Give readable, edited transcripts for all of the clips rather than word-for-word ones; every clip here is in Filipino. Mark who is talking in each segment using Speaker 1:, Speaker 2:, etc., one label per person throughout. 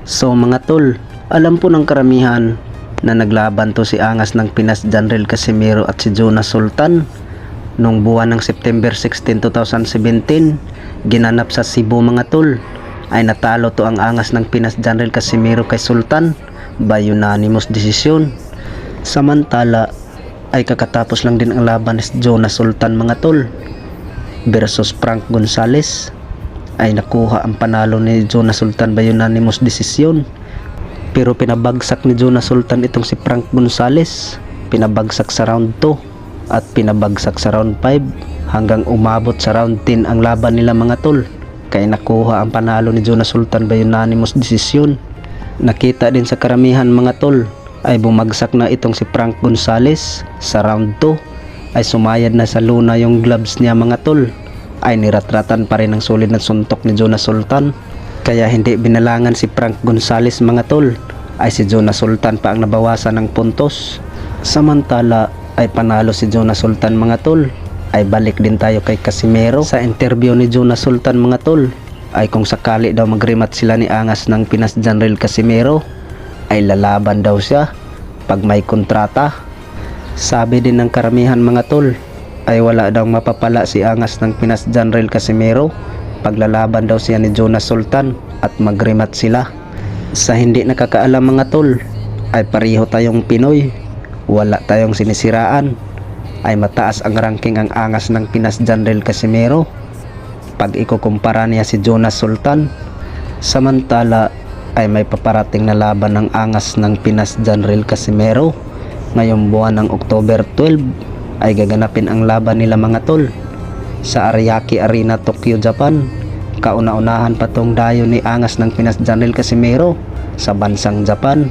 Speaker 1: So mga tol, alam po ng karamihan na naglaban to si angas ng Pinas Janril Casimiro at si Jonas Sultan nung buwan ng September 16, 2017 ginanap sa Cebu mga tol. Ay natalo to ang angas ng Pinas Janril Casimiro kay Sultan by unanimous decision. Samantala ay kakatapos lang din ang laban ni Jonas Sultan mga tol versus Frank Gonzales. Ay nakuha ang panalo ni Jonas Sultan by unanimous decision, pero pinabagsak ni Jonas Sultan itong si Frank Gonzales. Pinabagsak sa round 2 at pinabagsak sa round 5 hanggang umabot sa round 10 ang laban nila mga tol, kaya nakuha ang panalo ni Jonas Sultan by unanimous decision. Nakita din sa karamihan mga tol ay bumagsak na itong si Frank Gonzales sa round 2, ay sumayad na sa luna yung gloves niya mga tol, ay niratratan pa rin ang solid na suntok ni Jonas Sultan, kaya hindi binalangan si Frank Gonzales mga tol, ay si Jonas Sultan pa ang nabawasan ng puntos. Samantala ay panalo si Jonas Sultan mga tol. Ay balik din tayo kay Casimiro. Sa interview ni Jonas Sultan mga tol ay kung sakali daw magrematch sila ni angas ng Pinas Janril Casimiro ay lalaban daw siya pag may kontrata. Sabi din ng karamihan mga tol ay wala daw mapapala si angas ng Pinas Janril Casimiro paglalaban daw siya ni Jonas Sultan at magrematch sila. Sa hindi nakakaalam mga tol ay pareho tayong Pinoy, wala tayong sinisiraan, ay mataas ang ranking ang angas ng Pinas Janril Casimiro pag ikukumpara niya si Jonas Sultan. Samantala ay may paparating na laban ng angas ng Pinas Janril Casimiro ngayong buwan ng October 12. Ay gaganapin ang laban nila mga tol sa Ariake Arena, Tokyo, Japan. Kauna-unahan pa tong dayo ni angas ng Pinas Janril Casimiro sa bansang Japan.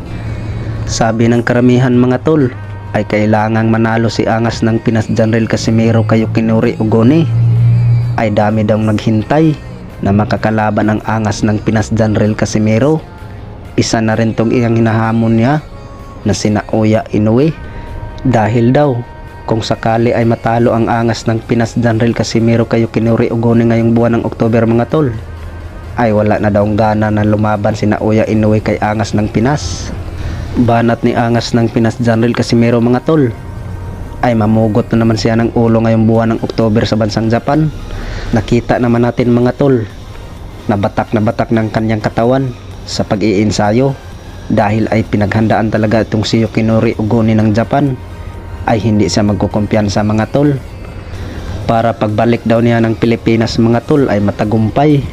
Speaker 1: Sabi ng karamihan mga tol ay kailangang manalo si angas ng Pinas Janril Casimiro kay Yukimura Ogoni. Ay dami daw naghintay na makakalaban ang angas ng Pinas Janril Casimiro. Isa na rin tong iyang hinahamon niya na sina Naoya Inoue, dahil daw kung sakali ay matalo ang angas ng Pinas Janril Casimiro kay Yukimura Ogoni ngayong buwan ng October mga tol, ay wala na daw gana na lumaban si Naoya Inoue kay angas ng Pinas. Banat ni angas ng Pinas Janril Casimiro mga tol ay mamugot na naman siya ng ulo ngayong buwan ng October sa bansang Japan. Nakita naman natin mga tol na batak ng kanyang katawan sa pag-iinsayo, dahil ay pinaghandaan talaga itong si Yukimura Ogoni ng Japan. Ay hindi siya magkukumpiyansa mga tol, para pagbalik daw niya ng Pilipinas mga tol ay matagumpay.